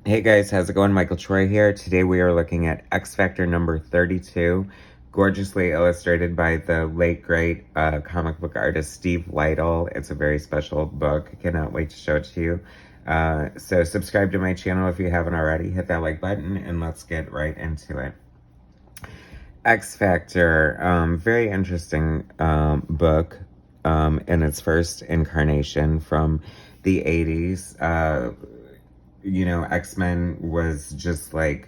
Hey guys, how's it going? Michael Troy here. Today we are looking at X Factor number 32, gorgeously illustrated by the late great comic book artist Steve Lightle. It's a very special book. I cannot wait to show it to you. So subscribe to my channel if you haven't already. Hit that like button and let's get right into it. X Factor, very interesting book in its first incarnation from the 80s. X-Men was just like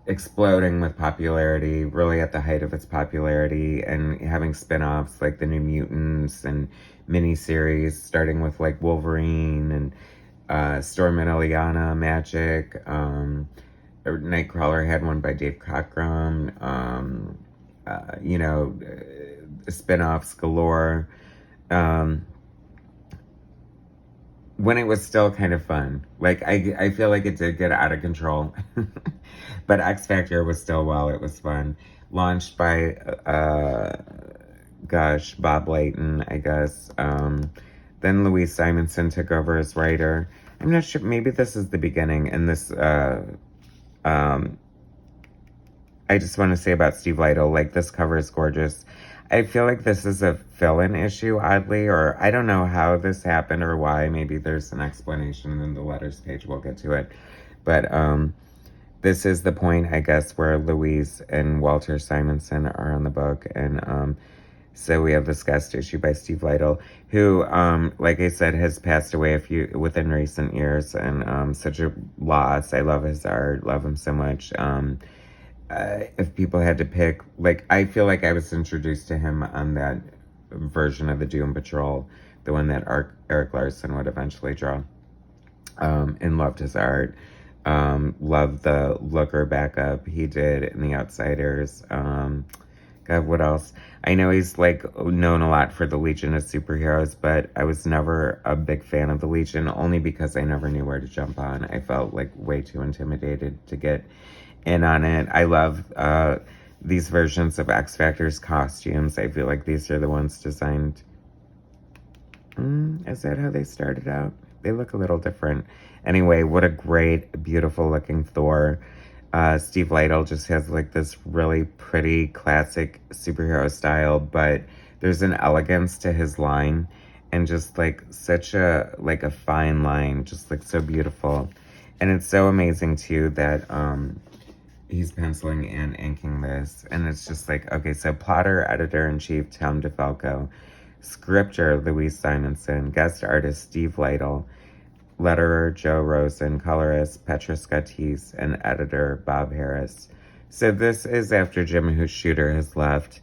exploding with popularity, really at the height of its popularity, and having spin-offs like the New Mutants and miniseries, starting with like Wolverine and Storm and Ileana, Magic. Nightcrawler had one by Dave Cockrum. Spin-offs galore. When it was still kind of fun. Like, I feel like it did get out of control. But X Factor was still, while it was fun. Launched by, Bob Layton, I guess. Then Louise Simonson took over as writer. I'm not sure, maybe this is the beginning. And this, I just want to say about Steve Lightle, like, this cover is gorgeous. I feel like this is a fill-in issue, oddly, or I don't know how this happened or why. Maybe there's an explanation in the letters page. We'll get to it. But this is the point, I guess, where Louise and Walter Simonson are on the book. And so we have this guest issue by Steve Lightle, who, like I said, has passed away within recent years. And such a loss. I love his art. Love him so much. If people had to pick, like, I feel like I was introduced to him on that version of the Doom Patrol, the one that Eric Larson would eventually draw, and loved his art. Loved the Looker backup he did in The Outsiders. God, what else? I know he's, like, known a lot for the Legion of Superheroes, but I was never a big fan of the Legion, only because I never knew where to jump on. I felt, like, way too intimidated to get in on it. I love these versions of X Factor's costumes. I feel like these are the ones designed. Is that how they started out? They look a little different. Anyway, what a great, beautiful looking Thor. Steve Lightle just has like this really pretty, classic superhero style, but there's an elegance to his line and just like such a fine line, just like so beautiful. And it's so amazing too that he's penciling and inking this, and it's just like, okay, so plotter, editor-in-chief, Tom DeFalco, scripter, Louise Simonson, guest artist, Steve Lightle, letterer, Joe Rosen, colorist, Petra Scottis, and editor, Bob Harris. So this is after Jim Shooter has left.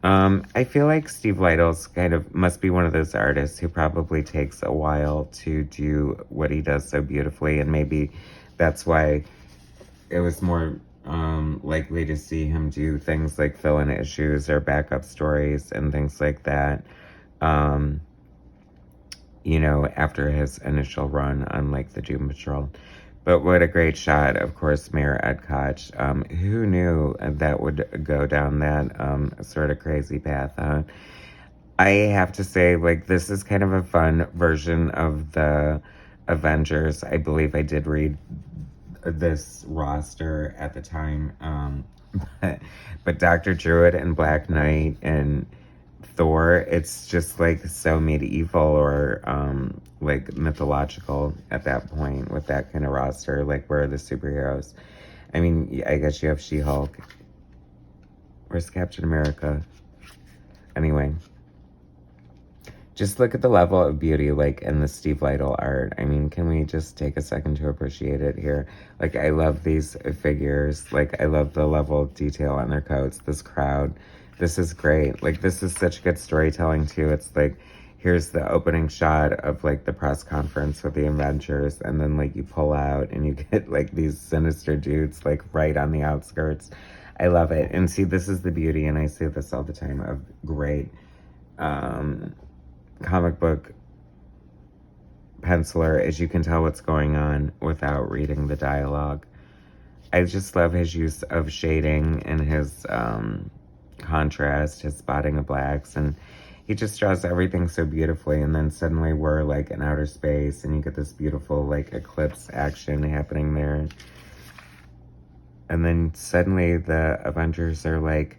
I feel like Steve Lytle's must be one of those artists who probably takes a while to do what he does so beautifully, and maybe that's why it was more likely to see him do things like fill-in issues or backup stories and things like that, after his initial run on like the Doom Patrol. But what a great shot, of course, Mayor Ed Koch. Who knew that would go down that sort of crazy path, huh? I have to say, like, this is kind of a fun version of the Avengers. I believe I did read this roster at the time, but Dr. Druid and Black Knight and Thor, it's just like so medieval or like mythological at that point with that kind of roster. Like, where are the superheroes? I mean, I guess you have She-Hulk. Where's Captain America? Anyway, just look at the level of beauty, like, in the Steve Lightle art. I mean, can we just take a second to appreciate it here? Like, I love these figures. Like, I love the level of detail on their coats. This crowd. This is great. Like, this is such good storytelling, too. It's like, here's the opening shot of, like, the press conference with the Avengers, and then, like, you pull out, and you get, like, these sinister dudes, like, right on the outskirts. I love it. And see, this is the beauty, and I say this all the time, of great, comic book penciler, is you can tell what's going on without reading the dialogue. I just love his use of shading and his contrast, his spotting of blacks, and he just draws everything so beautifully, and then suddenly we're like in outer space and you get this beautiful like eclipse action happening there. And then suddenly the Avengers are like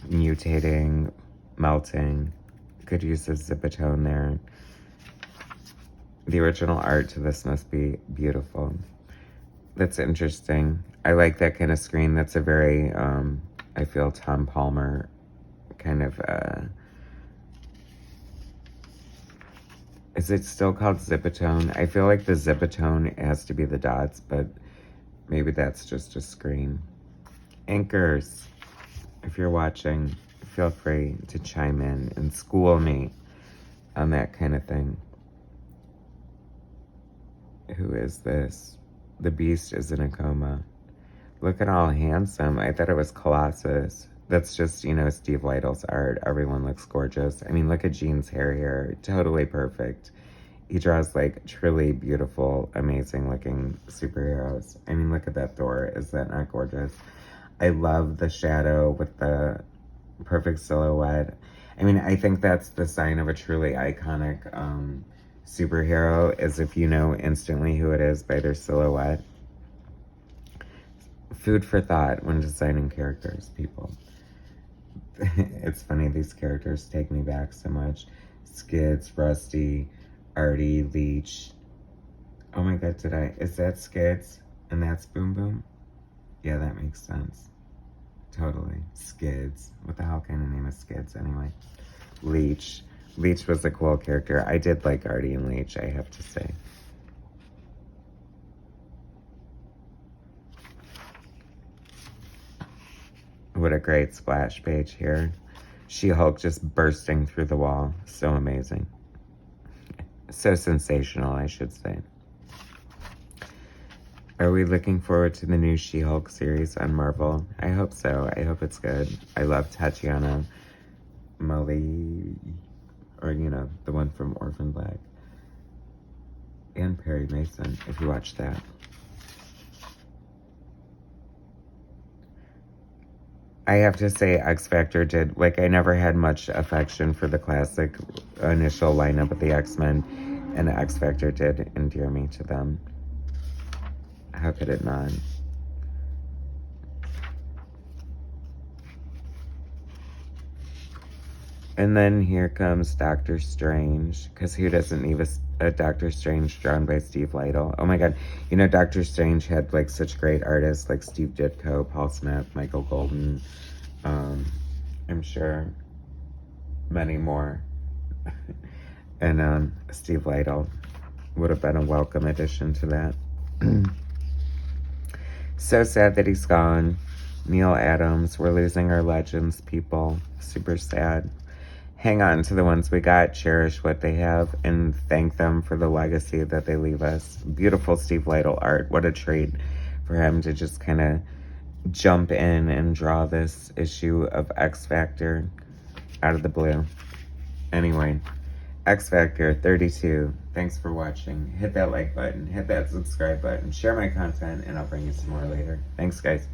mutating, melting. Could use a zipatone there. The original art to this must be beautiful. That's interesting. I like that kind of screen. That's a very, I feel Tom Palmer kind of, is it still called zipatone? I feel like the zipatone has to be the dots, but maybe that's just a screen. Anchors, if you're watching, feel free to chime in and school me on that kind of thing. Who is this? The Beast is in a coma. Look at all handsome. I thought it was Colossus. That's just, you know, Steve Lytle's art. Everyone looks gorgeous. I mean, look at Jean's hair here. Totally perfect. He draws, like, truly beautiful, amazing-looking superheroes. I mean, look at that Thor. Is that not gorgeous? I love the shadow with the perfect silhouette. I mean, I think that's the sign of a truly iconic superhero, is if you know instantly who it is by their silhouette. Food for thought when designing characters, people. It's funny, these characters take me back so much. Skids, Rusty, Artie, Leech. Oh my god, is that Skids? And that's Boom Boom? Yeah, that makes sense. Totally. Skids. What the hell kind of name is Skids anyway? Leech. Leech was a cool character. I did like Artie and Leech, I have to say. What a great splash page here. She-Hulk just bursting through the wall. So amazing. So sensational, I should say. Are we looking forward to the new She-Hulk series on Marvel? I hope so. I hope it's good. I love Tatiana Maslany, or, you know, the one from Orphan Black. And Perry Mason, if you watch that. I have to say, X Factor did, like, I never had much affection for the classic initial lineup of the X-Men, and X Factor did endear me to them. How could it not? And then here comes Doctor Strange, because who doesn't need a Doctor Strange drawn by Steve Lightle? Oh my god, you know, Doctor Strange had like such great artists like Steve Ditko, Paul Smith, Michael Golden, I'm sure many more. And Steve Lightle would have been a welcome addition to that. So sad that he's gone. Neil Adams, we're losing our legends, people. Super sad. Hang on to the ones we got, cherish what they have, and thank them for the legacy that they leave us. Beautiful Steve Lightle art. What a treat for him to just kind of jump in and draw this issue of X Factor out of the blue. Anyway, X Factor 32. Thanks for watching. Hit that like button, hit that subscribe button, share my content, and I'll bring you some more later. Thanks, guys.